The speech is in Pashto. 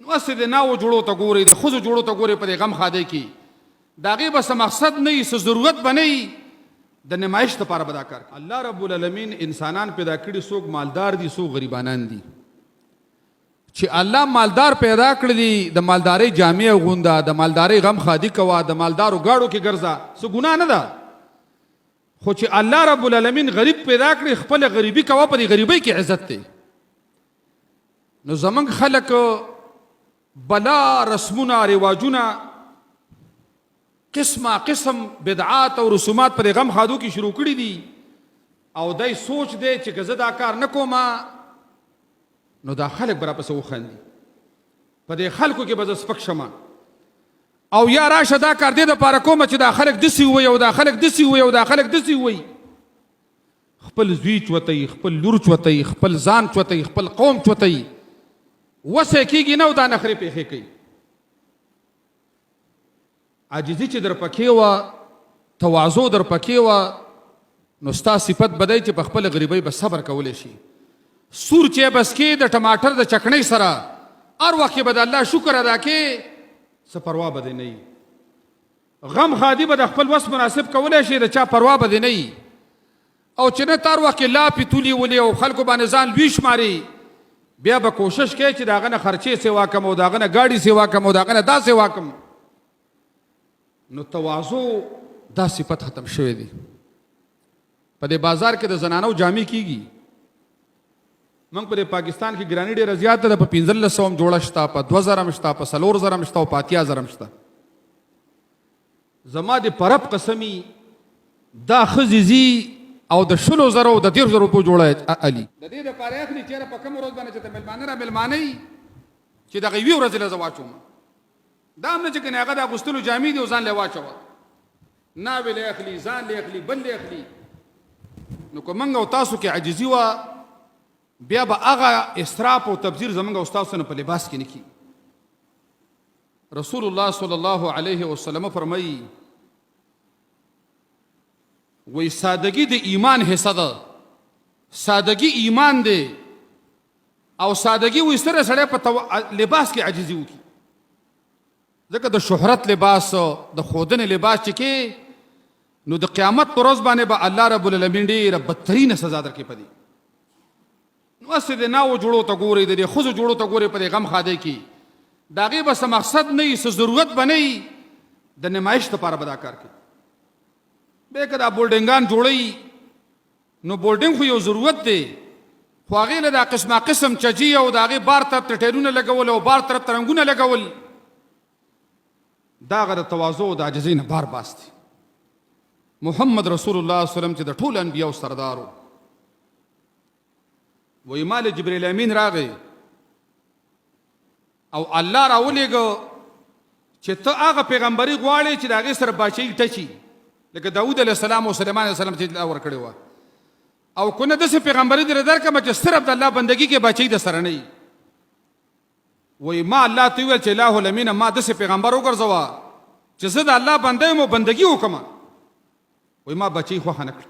نو اسې د ناو جوړو ته ګورئ د ښځو جوړو ته ګورئ په دې غم ښادۍ کې د هغې به څه مقصد نه وي څه ضرورت به نه وي د نمایش دپاره به دا کار کوي. الله رب العالمین انسانان پیدا کړي څوک مالدار دي څوک غریبانان دي. چې الله مالدار پیدا کړی دي د مالدارۍ جامې اغونده د مالدارۍ غم ښادي کوه د مالدارو ګاړو کې ګرځه څه ګناه نه ده. خو چې الله رب العالمین غریب پیدا کړي خپله غریبي کوه په دې غریبۍ کې عزت دی. نو زمونږ خلک بلا رسمونه رواجونه قسمه قسم بدعات او رسومات پر غم خادو کې شروع کړي دي او دای سوچ دی چې که زه دا کار نه کوم نو دا خلک به راپسې وخاندي په دې خلکو کې به زه سپک شم او یا راشه دا کار دې دپاره کومه چې دا خلک داسې ووایي او دا خلک داسې ووایي او دا خلک داسې ووایي. خپل زوی چوتئ خپل لور چوتئ خپل ځان چوتئ خپل قوم چوتئ وسې کېږي نه او دا نخرې پېښې کوي. عاجزي چې در پکې وه تواضع در پکې وه نو ستا صفت به دی چې په خپله غریبۍ به صبر کولی شي. سور چې بس کې د ټماټر د چکنۍ سره هر وخت کې به د الله شکر ادا کې څه پروا به دې نه وي. غم ښادي به د خپل وس مناسب کولی شي د چا پروا به دې نه وي او چې نه ته هر وخت کې لاپې تولي ولي او خلکو باندې ځان لوی شماري بیا به کوشش کوي چې د هغه نه خرچې سیوا کم او د هغه نه ګاډي سیوا کم او د هغه نه دا سیوا کم. نو تواضع دا صفت ختم شوی دی. په دې بازار کې د زنانو جامې کیږي. موږ په پاکستان کې ګراني ډېره زیاته ده. په 1500 جوړه شته په 2000 شته په 4000 شته او په 8000 شته. زما د پرب قسمی دا ښځې ځي او د 100,000 او د 10,000 روپو جوړه علي د دې دپاره اخلي چېرې په کوم ورځ باندې چې ته مېلمانه را مېلمانه یي چې دغه یوې ورځې له زه واچوم. دا هم نه چې کنې هغه د اغوستلو جامې دي او ځان له واچوه ناوې له اخلي ځان له اخلي بل له اخلي. نو که موږ او تاسو کې عاجزي وه بیا به هغه اسراف او تبذیر زموږ او ستاسو نه په لباس کې نه کېږي. رسول الله صلی الله علیه وسلم فرمایي وی سادگی د ایمان حصہ ده. سادگی ایمان دی او سادگی وی سره سره په لباس کې عاجزي وکړي. ځکه د شهرت لباس د ښودنې لباس چې کې نو د قیامت په ورځ باندې به الله رب العالمین ډېره بدترینه سزا درکړي په دې. نو هسې د ناوو جوړو ته ګورئ د دې ښځو جوړو ته ګورئ په دې غم ښادۍ کې د هغې به څه مقصد نه وي څه ضرورت به نه وي د نمایش دپاره به دا کار کوي. بیا که دا بولډنګان جوړوي نو بولډنګ خو یو ضرورت دی خو هغې له دا قسمه قسم چجي او د هغې بار طرف ته ټیرونه لګول او بار طرف ته رنګونه لګول دا هغه د تواضع او د عاجزۍ نه بار باس دی. محمد رسول الله صلی الله علیه وسلم چې د ټولو انبیاو سردار و وایي ما له جبریل امین راغی او الله راولېږه چې ته هغه پیغمبري غواړې چې د هغې سره باچهي ټچي لکه داود علیه السلام او سلیمان علیه السلام چې الله ورکړې وه او که نه داسې پیغمبري درې درکړمه چې صرف د الله بندګي کې باچهي د سره نه وي. وایي ما الله ته وویل چې الله الامینه ما داسې پیغمبر وګرځوه چې زه د الله بنده یم او بندګي وکړم. وایي ما بچی خوښه نه کړه.